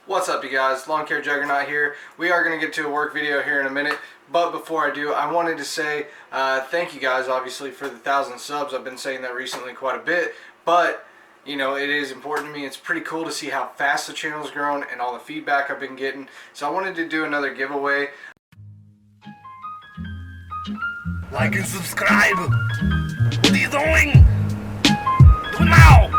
What's up, you guys? Lawn Care Juggernaut here. We are going to get to a work video here in a minute, but before I do, I wanted to say thank you guys, obviously, for the 1,000 subs. I've been saying that recently quite a bit, but you know, it is important to me. It's pretty cool to see how fast the channel's grown and all the feedback I've been getting. So I wanted to do another giveaway. Like and subscribe. What are you doing? Do it now.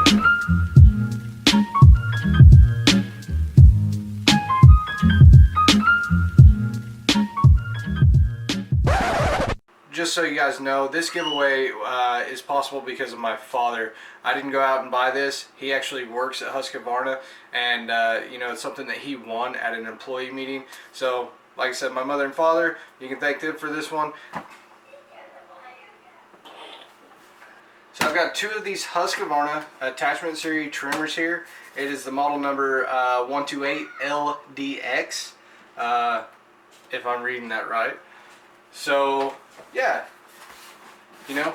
Just so you guys know, this giveaway is possible because of my father. I didn't go out and buy this. He actually works at Husqvarna, and you know, it's something that he won at an employee meeting. So, like I said, my mother and father, you can thank them for this one. So I've got two of these Husqvarna attachment series trimmers here. It is the model number 128LDX, if I'm reading that right. So yeah, you know,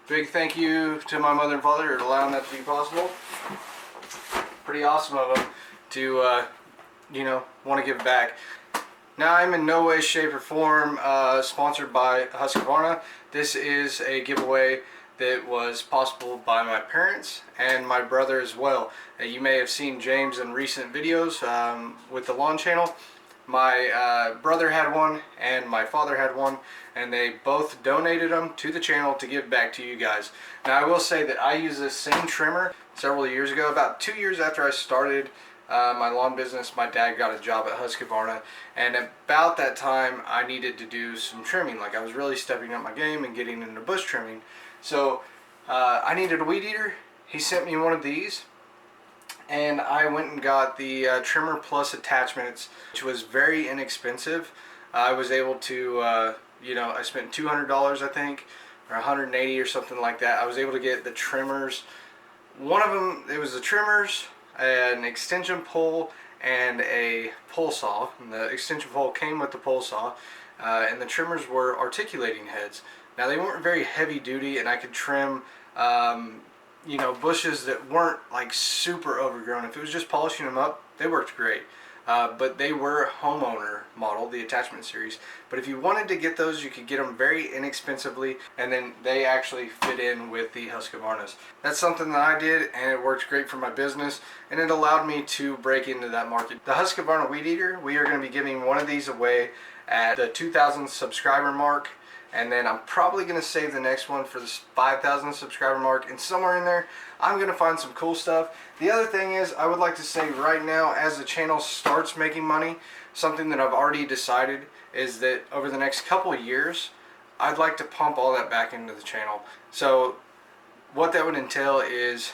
big thank you to my mother and father for allowing that to be possible. Pretty awesome of them to you know, want to give back. Now, I'm in no way, shape, or form sponsored by Husqvarna. This is a giveaway that was possible by my parents and my brother as well. You may have seen James in recent videos with the lawn channel. My brother had one and my father had one, and they both donated them to the channel to give back to you guys. Now, I will say that I used this same trimmer several years ago. About 2 years after I started my lawn business, my dad got a job at Husqvarna, and about that time I needed to do some trimming. Like, I was really stepping up my game and getting into bush trimming. So I needed a weed eater. He sent me one of these, and I went and got the Trimmer Plus attachments, which was very inexpensive. I was able to, you know, I spent $200 I think, or $180 or something like that. I was able to get the trimmers. One of them, it was the trimmers, an extension pole, and a pole saw. And the extension pole came with the pole saw, and the trimmers were articulating heads. Now, they weren't very heavy duty, and I could trim you know, bushes that weren't like super overgrown. If it was just polishing them up, they worked great. But they were homeowner model, the attachment series. But if you wanted to get those, you could get them very inexpensively, and then they actually fit in with the Husqvarnas. That's something that I did, and it worked great for my business, and it allowed me to break into that market. The Husqvarna Weed Eater, we are going to be giving one of these away at the 2,000 subscriber mark. And then I'm probably going to save the next one for this 5,000 subscriber mark, and somewhere in there I'm going to find some cool stuff. The other thing is, I would like to say right now, as the channel starts making money, something that I've already decided is that over the next couple of years I'd like to pump all that back into the channel. So what that would entail is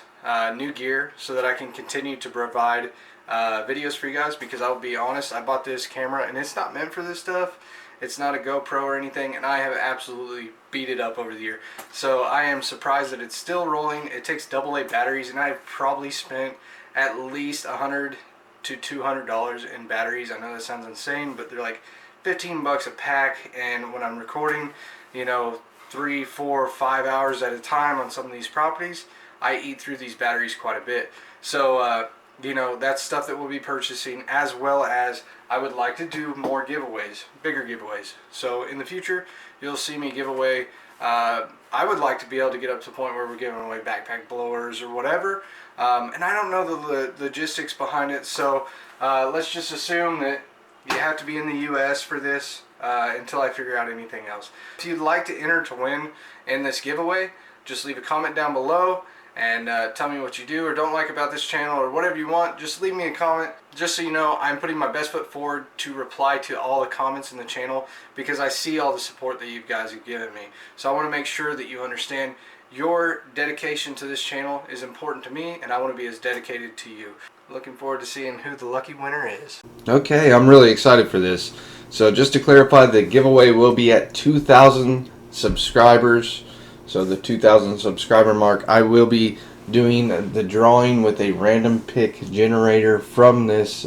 new gear, so that I can continue to provide videos for you guys, because I'll be honest, I bought this camera and it's not meant for this stuff. It's not a GoPro or anything, and I have absolutely beat it up over the year. So I am surprised that it's still rolling. It takes AA batteries, and I've probably spent at least $100 to $200 in batteries. I know that sounds insane, but they're like 15 bucks a pack, and when I'm recording, you know, 3, 4, 5 hours at a time on some of these properties, I eat through these batteries quite a bit. So you know, that's stuff that we'll be purchasing, as well as I would like to do more giveaways, bigger giveaways. So in the future, you'll see me give away, I would like to be able to get up to the point where we're giving away backpack blowers or whatever. And I don't know the logistics behind it, so let's just assume that you have to be in the US for this until I figure out anything else. If you'd like to enter to win in this giveaway, just leave a comment down below and tell me what you do or don't like about this channel, or whatever you want. Just leave me a comment. Just so you know, I'm putting my best foot forward to reply to all the comments in the channel, because I see all the support that you guys have given me. So I want to make sure that you understand your dedication to this channel is important to me, and I want to be as dedicated to you. Looking forward to seeing who the lucky winner is. Okay, I'm really excited for this. So just to clarify, the giveaway will be at 2,000 subscribers. So the 2,000 subscriber mark, I will be doing the drawing with a random pick generator from this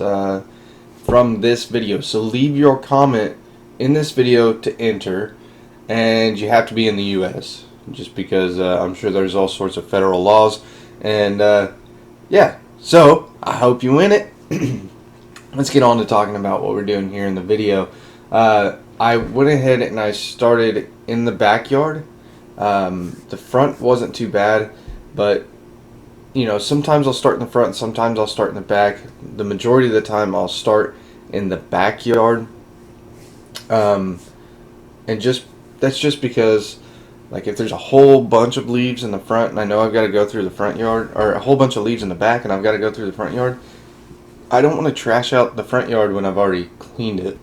video. So leave your comment in this video to enter, and you have to be in the US, just because I'm sure there's all sorts of federal laws. And yeah, so I hope you win it. let's get on to talking about what we're doing here in the video. I went ahead and I started in the backyard. The front wasn't too bad, but sometimes I'll start in the front, sometimes I'll start in the back. The majority of the time I'll start in the backyard. And that's just because, like, if there's a whole bunch of leaves in the front and I know I've got to go through the front yard, or a whole bunch of leaves in the back and I've got to go through the front yard, I don't want to trash out the front yard when I've already cleaned it.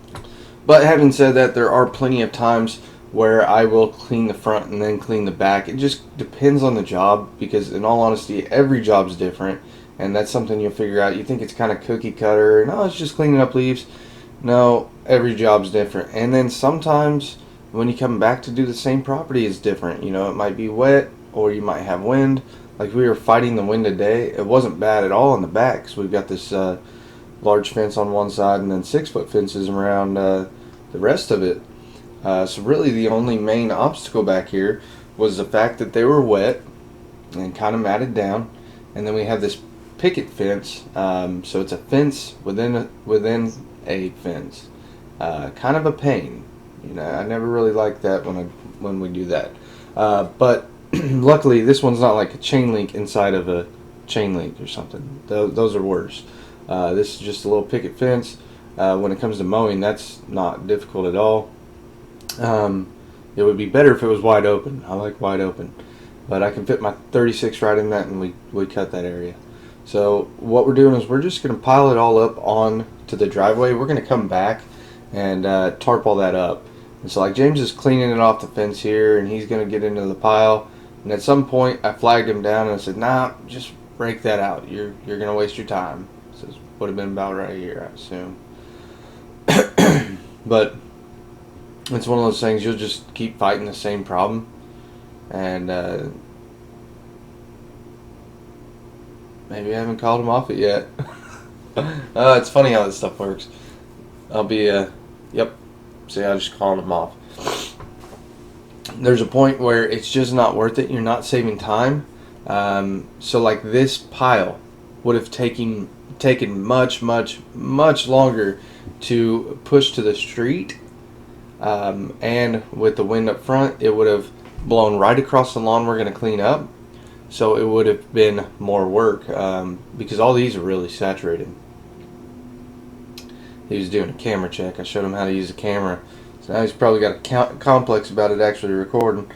But having said that, there are plenty of times where I will clean the front and then clean the back. It just depends on the job, because in all honesty, every job's different, and that's something you'll figure out. You think it's kind of cookie cutter, and it's just cleaning up leaves. No, every job's different. And then sometimes when you come back to do the same property, it's different. It might be wet, or you might have wind. Like, we were fighting the wind today. It wasn't bad at all in the back, because we've got this large fence on one side and then 6-foot fences around the rest of it. So really the only main obstacle back here was the fact that they were wet and kind of matted down. And then we have this picket fence, so it's a fence within a fence. Kind of a pain. I never really like that when we do that. But luckily this one's not like a chain link inside of a chain link or something. Those are worse. This is just a little picket fence. When it comes to mowing, that's not difficult at all. It would be better if it was wide open. I like wide open, but I can fit my 36 right in that, and we cut that area. So what we're doing is we're just going to pile it all up on to the driveway. We're going to come back and tarp all that up. And so, like, James is cleaning it off the fence here, and he's going to get into the pile. And at some point, I flagged him down and I said, "Nah, just break that out. You're going to waste your time." So this would have been about right here, I assume. But it's one of those things, you'll just keep fighting the same problem, and maybe I haven't called him off it yet. It's funny how this stuff works. I'll be yep, see, I just called him off. There's a point where it's just not worth it. You're not saving time. So like this pile would have taken much longer to push to the street, and with the wind up front, it would have blown right across the lawn we're going to clean up. So it would have been more work, because all these are really saturated. He was doing a camera check. I showed him how to use a camera, so now he's probably got a complex about it actually recording.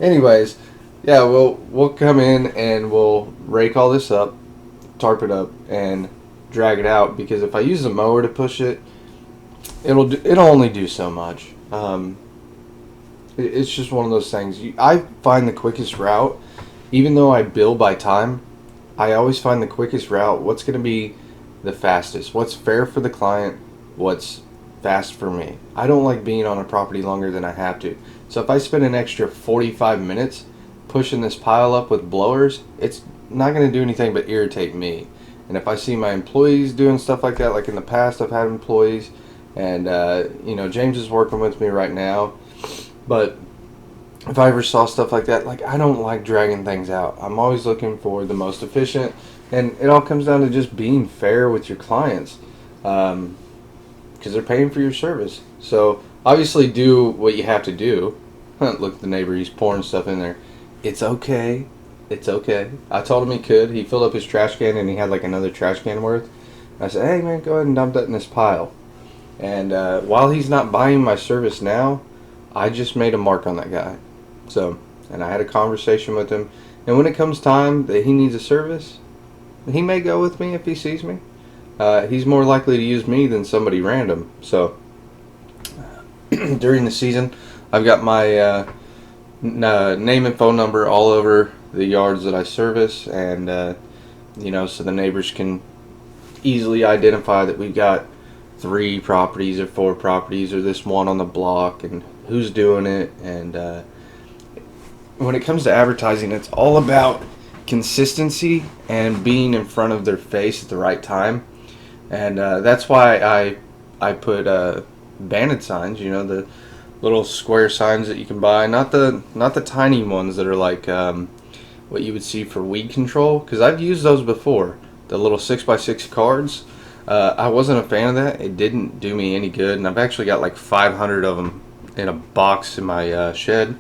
Anyways, yeah, we'll come in and we'll rake all this up, tarp it up, and drag it out, because if I use a mower to push it, it'll only do so much. It's just one of those things. I find the quickest route, even though I bill by time, I always find the quickest route, what's going to be the fastest, what's fair for the client, what's fast for me. I don't like being on a property longer than I have to. So if I spend an extra 45 minutes pushing this pile up with blowers, it's not going to do anything but irritate me. And if I see my employees doing stuff like that, like in the past I've had employees, and James is working with me right now, but if I ever saw stuff like that, like, I don't like dragging things out. I'm always looking for the most efficient, and it all comes down to just being fair with your clients, because they're paying for your service. So obviously do what you have to do. Look at the neighbor, he's pouring stuff in there. It's okay. It's okay. I told him he could. He filled up his trash can, and he had like another trash can worth. And I said, "Hey man, go ahead and dump that in this pile." And while he's not buying my service now, I just made a mark on that guy. So, and I had a conversation with him. And when it comes time that he needs a service, he may go with me if he sees me. He's more likely to use me than somebody random. So, during the season, I've got my name and phone number all over the yards that I service, and so the neighbors can easily identify that we've got 3 properties or 4 properties or this one on the block and who's doing it. And when it comes to advertising, it's all about consistency and being in front of their face at the right time. And that's why I put banded signs, the little square signs that you can buy, not the tiny ones that are like what you would see for weed control, because I've used those before. the little 6x6 cards. I wasn't a fan of that. It didn't do me any good, and I've actually got like 500 of them in a box in my shed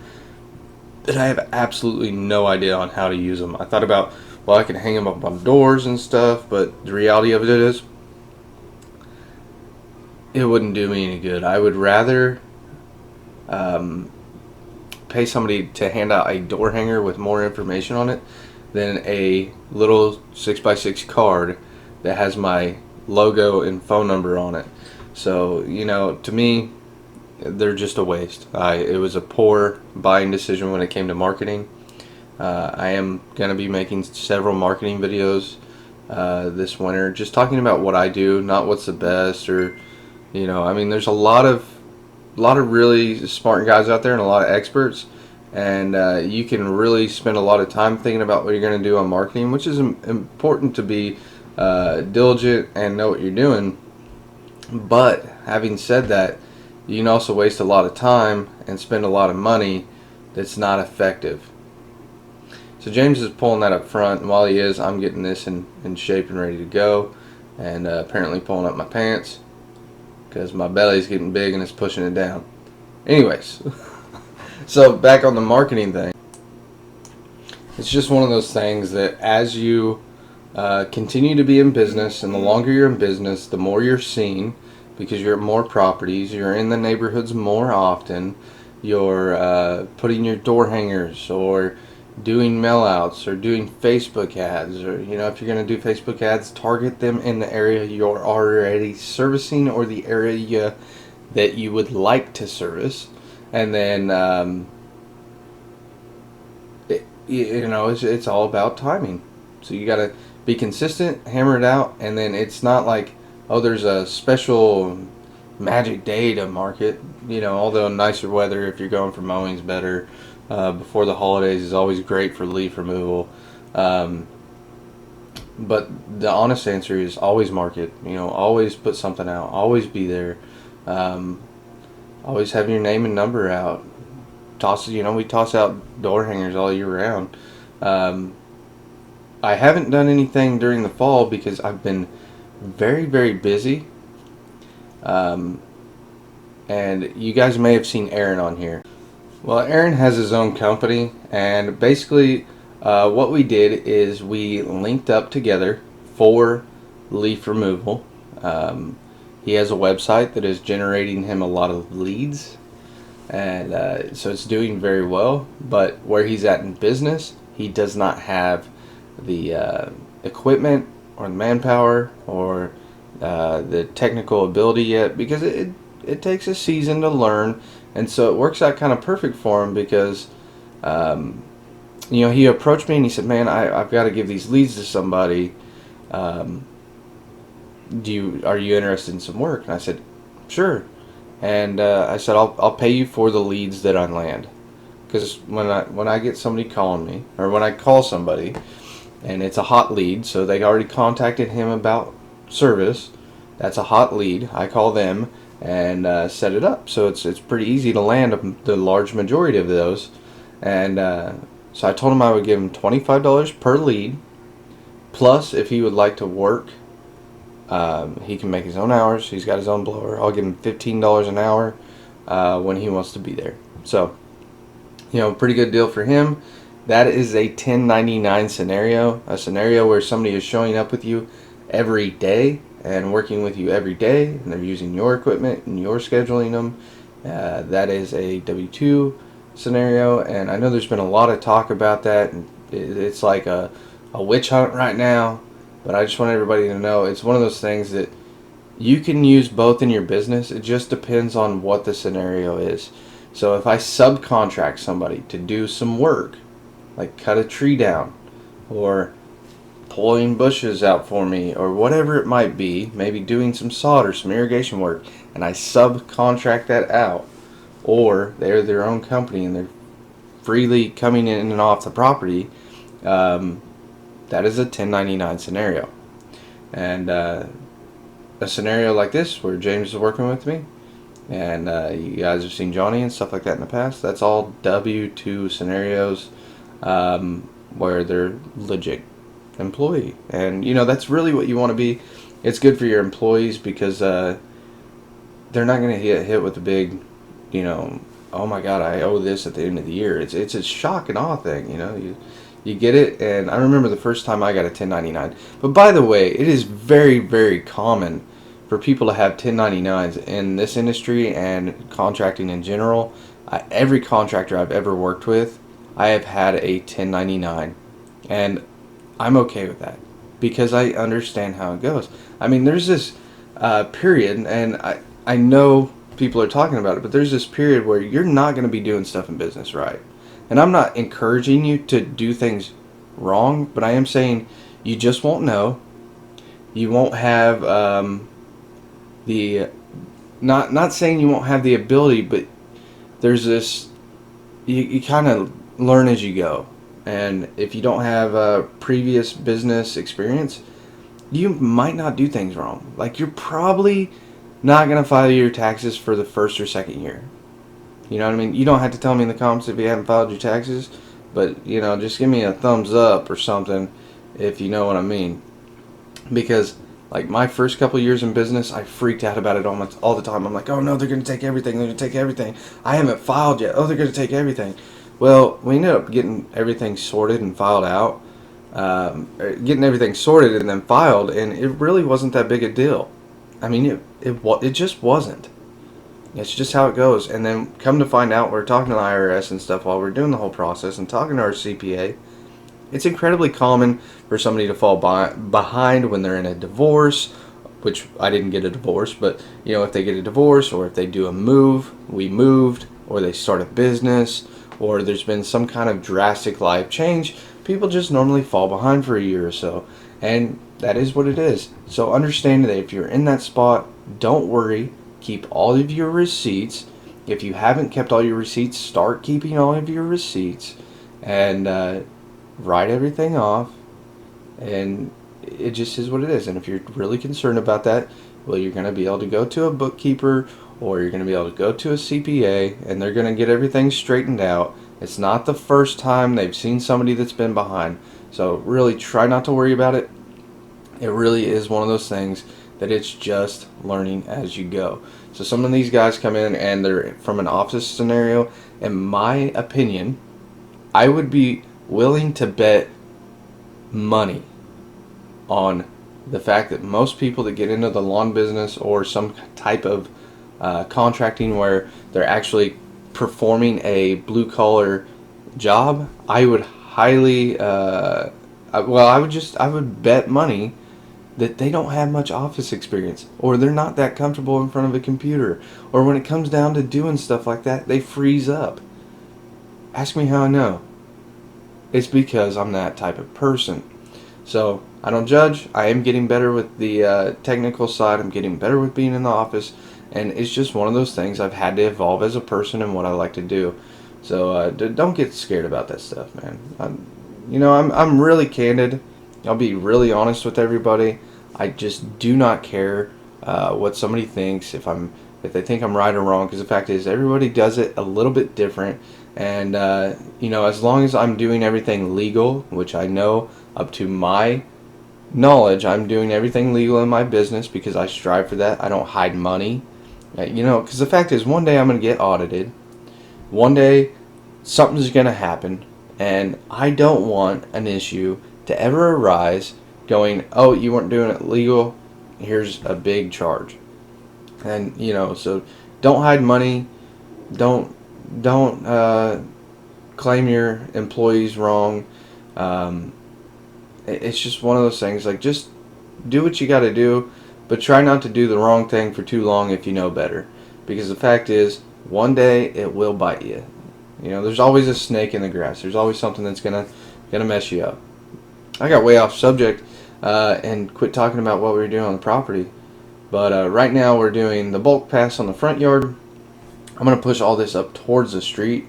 that I have absolutely no idea on how to use them. I thought about, well, I can hang them up on doors and stuff, but the reality of it is, it wouldn't do me any good. I would rather pay somebody to hand out a door hanger with more information on it than a little 6x6 card that has my logo and phone number on it. So, you know, to me, they're just a waste. It was a poor buying decision when it came to marketing. I am going to be making several marketing videos this winter, just talking about what I do, not what's the best, or, you know, I mean, there's a lot of really smart guys out there and a lot of experts, and you can really spend a lot of time thinking about what you're going to do on marketing, which is important to be diligent and know what you're doing. But having said that, you can also waste a lot of time and spend a lot of money that's not effective. So James is pulling that up front, and while he is, I'm getting this in shape and ready to go, and apparently pulling up my pants because my belly's getting big and it's pushing it down. Anyways, so back on the marketing thing. It's just one of those things that as you continue to be in business, and the longer you're in business, the more you're seen, because you're at more properties, you're in the neighborhoods more often, you're putting your door hangers or doing mail outs or doing Facebook ads, or, you know, if you're going to do Facebook ads, target them in the area you're already servicing or the area that you would like to service. And then it's all about timing. So you got to be consistent, hammer it out, and then it's not like, oh, there's a special magic day to market. You know, although nicer weather if you're going for mowing's better. Before the holidays is always great for leaf removal. But the honest answer is always market. You know, always put something out. Always be there. Always have your name and number out. We toss out door hangers all year round. I haven't done anything during the fall because I've been very, very busy. And you guys may have seen Aaron on here. Well, Aaron has his own company, and basically what we did is we linked up together for leaf removal. He has a website that is generating him a lot of leads, and so it's doing very well. But where he's at in business, he does not have the equipment or the manpower or the technical ability yet, because it takes a season to learn. And so it works out kind of perfect for him because, he approached me and he said, man, I've got to give these leads to somebody. Are you interested in some work? And I said, sure. And I said, I'll pay you for the leads that I land. Because when I get somebody calling me, or when I call somebody, and it's a hot lead, so they already contacted him about service, that's a hot lead. I call them and set it up. So it's pretty easy to land the large majority of those. And so I told him I would give him $25 per lead, plus if he would like to work, he can make his own hours. He's got his own blower. I'll give him $15 an hour when he wants to be there. So, pretty good deal for him. That is a 1099 scenario, a scenario where somebody is showing up with you every day and working with you every day, and they're using your equipment and you're scheduling them. That is a W-2 scenario, and I know there's been a lot of talk about that, and it's like a witch hunt right now, but I just want everybody to know it's one of those things that you can use both in your business. It just depends on what the scenario is. So if I subcontract somebody to do some work, like cut a tree down, or pulling bushes out for me, or whatever it might be, maybe doing some sod or some irrigation work, and I subcontract that out, or they're their own company and they're freely coming in and off the property, that is a 1099 scenario. And a scenario like this where James is working with me, and you guys have seen Johnny and stuff like that in the past, that's all W-2 scenarios, where they're legit. employee. And, that's really what you want to be. It's good for your employees because they're not going to get hit with a big, oh my God, I owe this at the end of the year. It's a shock and awe thing, You get it, and I remember the first time I got a 1099. But by the way, it is very, very common for people to have 1099s in this industry and contracting in general. Every contractor I've ever worked with, I have had a 1099, and I'm okay with that because I understand how it goes. I mean, there's this period, and I know people are talking about it, but there's this period where you're not going to be doing stuff in business right. And I'm not encouraging you to do things wrong, but I am saying you just won't know. You won't have not saying you won't have the ability, but there's this, you kind of learn as you go. And if you don't have a previous business experience, you might not do things wrong. Like, you're probably not going to file your taxes for the first or second year. You know what I mean? You don't have to tell me in the comments if you haven't filed your taxes, but, just give me a thumbs up or something if you know what I mean. Because, like, my first couple years in business, I freaked out about it all the time. I'm like, oh no, they're going to take everything. They're going to take everything. I haven't filed yet. Oh, they're going to take everything. Well, we ended up getting everything sorted and filed out. Getting everything sorted and then filed, and it really wasn't that big a deal. I mean, it just wasn't. It's just how it goes. And then come to find out, we're talking to the IRS and stuff while we're doing the whole process and talking to our CPA. It's incredibly common for somebody to fall behind when they're in a divorce, which I didn't get a divorce, but if they get a divorce, or if they do a move, we moved, or they start a business, or there's been some kind of drastic life change, people just normally fall behind for a year or so. And that is what it is. So understand that if you're in that spot, don't worry. Keep all of your receipts. If you haven't kept all your receipts, start keeping all of your receipts and write everything off. And it just is what it is. And if you're really concerned about that, well, you're going to be able to go to a bookkeeper, or you're going to be able to go to a CPA, and they're going to get everything straightened out. It's not the first time they've seen somebody that's been behind. So really try not to worry about it. It really is one of those things that it's just learning as you go. So some of these guys come in and they're from an office scenario. In my opinion, I would be willing to bet money on the fact that most people that get into the lawn business or some type of contracting where they're actually performing a blue collar job, I would highly I would bet money that they don't have much office experience, or they're not that comfortable in front of a computer, or when it comes down to doing stuff like that, they freeze up. Ask me how I know. It's because I'm that type of person. So I don't judge. I am getting better with the technical side. I'm getting better with being in the office, and it's just one of those things. I've had to evolve as a person and what I like to do. So don't get scared about that stuff, man. I'm really candid. I'll be really honest with everybody. I just do not care what somebody thinks, if they think I'm right or wrong, because the fact is everybody does it a little bit different. And as long as I'm doing everything legal, which I know up to my knowledge, I'm doing everything legal in my business because I strive for that. I don't hide money, because the fact is one day I'm going to get audited. One day something's going to happen, and I don't want an issue to ever arise going, oh, you weren't doing it legal, here's a big charge. And so don't hide money, don't claim your employees wrong. It's just one of those things, like, just do what you got to do, but try not to do the wrong thing for too long if you know better, because the fact is one day it will bite you. There's always a snake in the grass. There's always something that's gonna mess you up. I got way off subject and quit talking about what we were doing on the property. But right now we're doing the bulk pass on the front yard. I'm going to push all this up towards the street.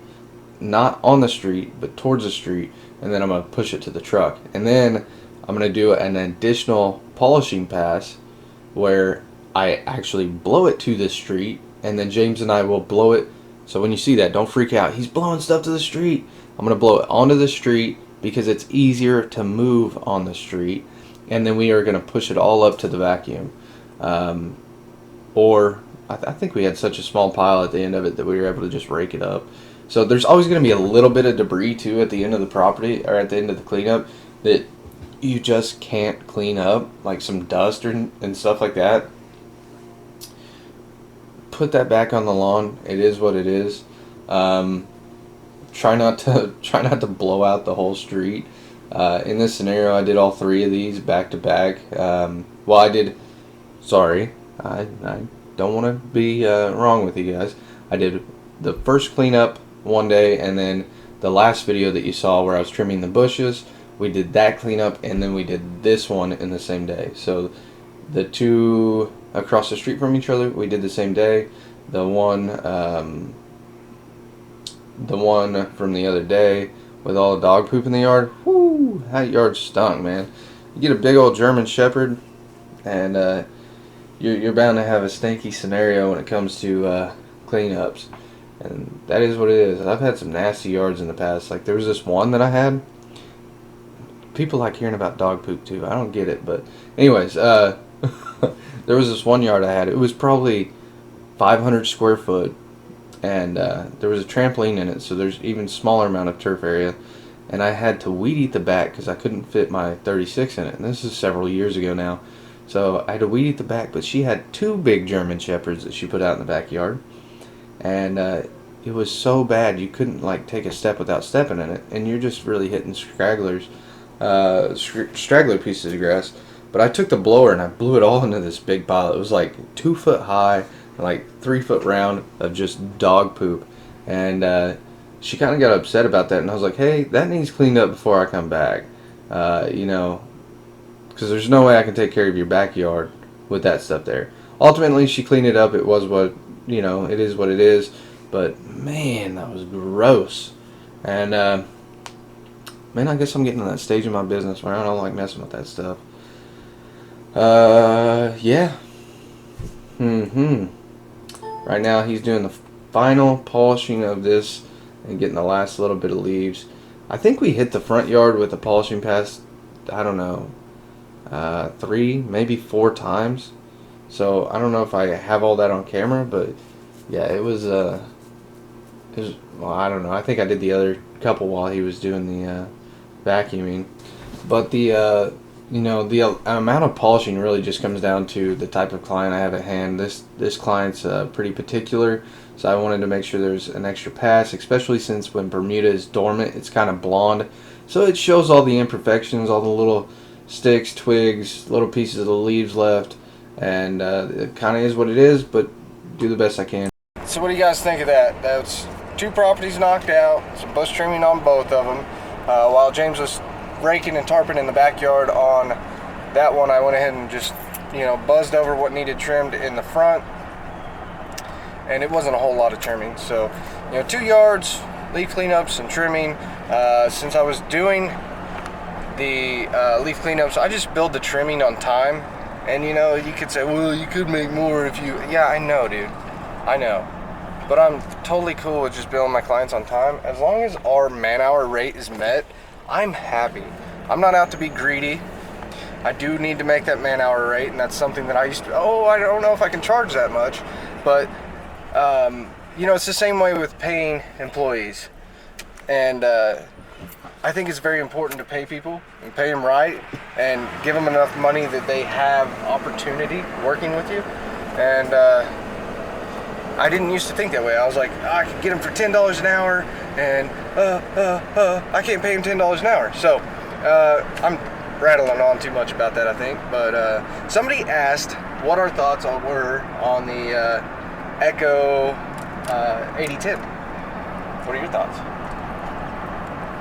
Not on the street, but towards the street. And then I'm going to push it to the truck. And then I'm going to do an additional polishing pass where I actually blow it to the street. And then James and I will blow it. So when you see that, don't freak out. He's blowing stuff to the street. I'm going to blow it onto the street, because it's easier to move on the street, and then we are going to push it all up to the vacuum. Or I think we had such a small pile at the end of it that we were able to just rake it up. So there's always going to be a little bit of debris too at the end of the property, or at the end of the cleanup, that you just can't clean up, like some dust and stuff like that. Put that back on the lawn. It is what it is. Try not to blow out the whole street. In this scenario, I did all 3 of these back to back. Well, I did. Sorry, I don't want to be wrong with you guys. I did the first cleanup one day, and then the last video that you saw where I was trimming the bushes, we did that cleanup, and then we did this one in the same day. So the 2 across the street from each other, we did the same day. The one from the other day with all the dog poop in the yard, whoo, that yard stunk, man. You get a big old German Shepherd, and you're bound to have a stinky scenario when it comes to cleanups. And that is what it is. I've had some nasty yards in the past. Like, there was this one that I had. People like hearing about dog poop too. I don't get it, but anyways, there was this one yard I had. It was probably 500 square foot, and there was a trampoline in it, so there's even smaller amount of turf area. And I had to weed eat the back because I couldn't fit my 36 in it. And this is several years ago now. So I had to weed eat the back, but she had 2 big German Shepherds that she put out in the backyard. And it was so bad you couldn't like take a step without stepping in it, and you're just really hitting straggler pieces of grass. But I took the blower and I blew it all into this big pile. It was like 2 foot high and like 3 foot round of just dog poop. And she kind of got upset about that, and I was like, hey, that needs cleaned up before I come back. You know, because there's no way I can take care of your backyard with that stuff there. Ultimately, she cleaned it up. It was what, you know, it is what it is. But man, that was gross. And man, I guess I'm getting to that stage in my business where I don't like messing with that stuff. Yeah. Right now, he's doing the final polishing of this and getting the last little bit of leaves. I think we hit the front yard with the polishing pass, I don't know, 3, maybe 4 times. So I don't know if I have all that on camera, but yeah, it was well, I don't know. I think I did the other couple while he was doing the vacuuming. But the you know, the amount of polishing really just comes down to the type of client I have at hand. This client's pretty particular, so I wanted to make sure there's an extra pass, especially since when Bermuda is dormant, it's kind of blonde. So it shows all the imperfections, all the little sticks, twigs, little pieces of the leaves left, and it kind of is what it is, but do the best I can. So what do you guys think of that? That's 2 properties knocked out, some bush trimming on both of them. While James was raking and tarping in the backyard on that one, I went ahead and just, you know, buzzed over what needed trimmed in the front, and it wasn't a whole lot of trimming. So, you know, 2 yards, leaf cleanups and trimming. Since I was doing the leaf cleanups, I just billed the trimming on time. And you know, you could say, well, you could make more if you... Yeah, I know, dude. I know. But I'm totally cool with just billing my clients on time. As long as our man-hour rate is met, I'm happy. I'm not out to be greedy. I do need to make that man-hour rate, and that's something that I used to... Oh, I don't know if I can charge that much. But, you know, it's the same way with paying employees. And I think it's very important to pay people and pay them right and give them enough money that they have opportunity working with you. And I didn't used to think that way. I was like, oh, I could get them for $10 an hour, and I can't pay them $10 an hour. So I'm rattling on too much about that, I think. But somebody asked what our thoughts were on the Echo 8010. What are your thoughts?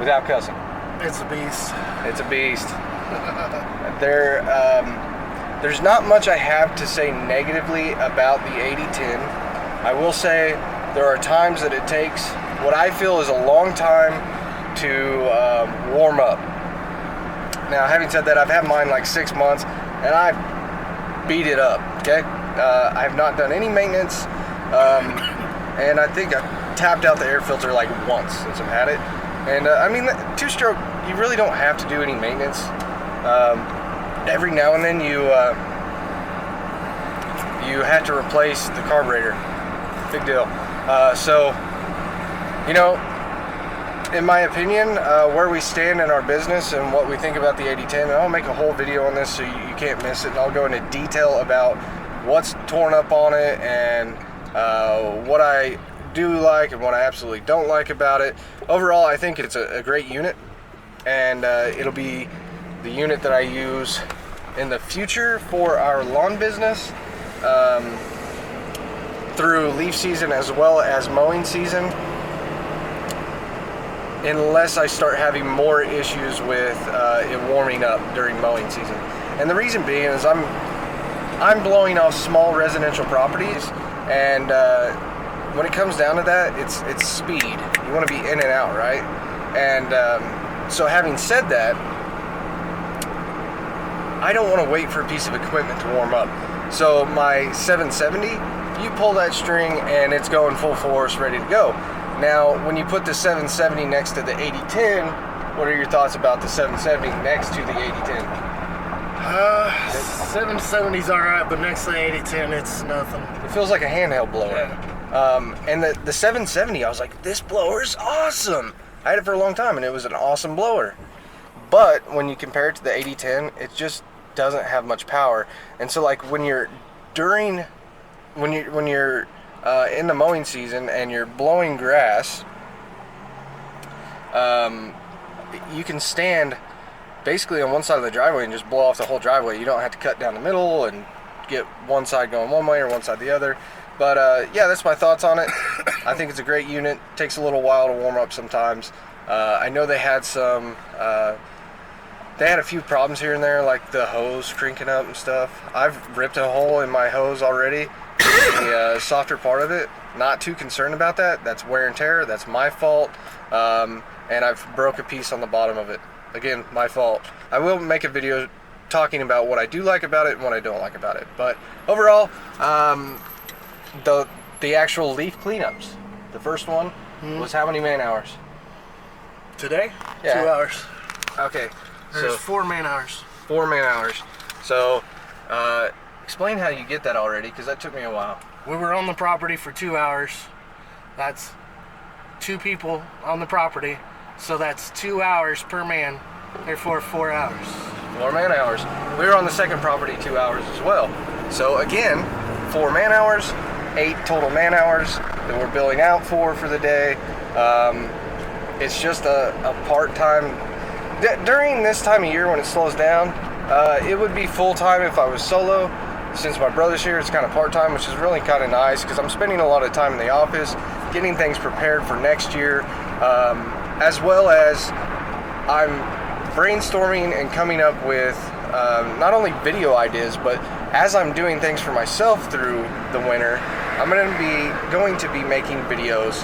Without cussing. It's a beast. It's a beast. There's not much I have to say negatively about the 8010. I will say there are times that it takes what I feel is a long time to warm up. Now, having said that, I've had mine like 6 months, and I beat it up, okay? I have not done any maintenance, and I think I've tapped out the air filter like once since I've had it. And I mean, two-stroke, you really don't have to do any maintenance. Every now and then you have to replace the carburetor. Big deal. So, you know, in my opinion, where we stand in our business and what we think about the 8010, and I'll make a whole video on this so you can't miss it, and I'll go into detail about what's torn up on it and what I do like and what I absolutely don't like about it. Overall, I think it's a great unit, and it'll be the unit that I use in the future for our lawn business, through leaf season as well as mowing season, unless I start having more issues with it warming up during mowing season. And the reason being is I'm blowing off small residential properties, and when it comes down to that, it's speed. You want to be in and out, right? And so having said that, I don't want to wait for a piece of equipment to warm up. So my 770, you pull that string and it's going full force, ready to go. Now, when you put the 770 next to the 8010, what are your thoughts about the 770 next to the 8010? 770's alright, but next to the 8010, it's nothing. It feels like a handheld blower. Yeah. And the 770, I was like, this blower is awesome. I had it for a long time and it was an awesome blower. But when you compare it to the 8010, it just doesn't have much power. And so like when you're in the mowing season and you're blowing grass, you can stand basically on one side of the driveway and just blow off the whole driveway. You don't have to cut down the middle and get one side going one way or one side the other. But yeah, that's my thoughts on it. I think it's a great unit. Takes a little while to warm up sometimes. I know they had a few problems here and there, like the hose crinking up and stuff. I've ripped a hole in my hose already, the softer part of it. Not too concerned about that. That's wear and tear. That's my fault. And I've broke a piece on the bottom of it. Again, my fault. I will make a video talking about what I do like about it and what I don't like about it. But overall, the actual leaf cleanups, the first one was how many man hours? Today? Yeah. 2 hours. Okay. There's So 4 man hours. 4 man hours. So, explain how you get that already, because that took me a while. We were on the property for 2 hours. That's 2 people on the property. So that's 2 hours per man. Therefore, 4 hours. 4 man hours. We were on the second property 2 hours as well. So again, 4 man hours, 8 total man hours that we're billing out for the day. It's just a part-time. During this time of year when it slows down, it would be full-time if I was solo. Since my brother's here, it's kind of part-time, which is really kind of nice because I'm spending a lot of time in the office getting things prepared for next year, as well as I'm brainstorming and coming up with not only video ideas, but as I'm doing things for myself through the winter, I'm going to be making videos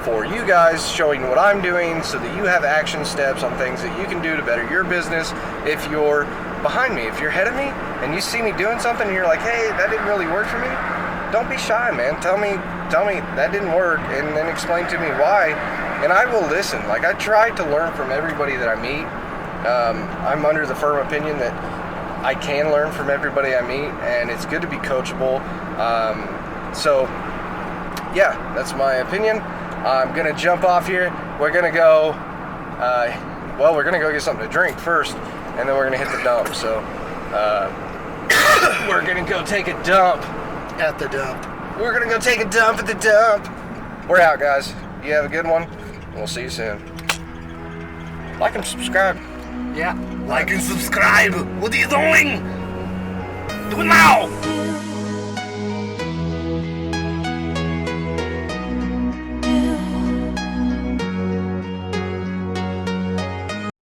for you guys, showing what I'm doing so that you have action steps on things that you can do to better your business. If you're behind me, if you're ahead of me and you see me doing something and you're like, hey, that didn't really work for me, don't be shy, man. Tell me that didn't work, and then explain to me why, and I will listen. Like, I try to learn from everybody that I meet. I'm under the firm opinion that I can learn from everybody I meet, and it's good to be coachable. So yeah, that's my opinion. I'm gonna jump off here. We're gonna go we're gonna go get something to drink first, and then we're gonna hit the dump. So we're gonna go take a dump At the dump. We're gonna go take a dump at the dump. We're out, guys. You have a good one. We'll see you soon. Like and subscribe. Yeah. Like and subscribe. What are you doing? Do it now.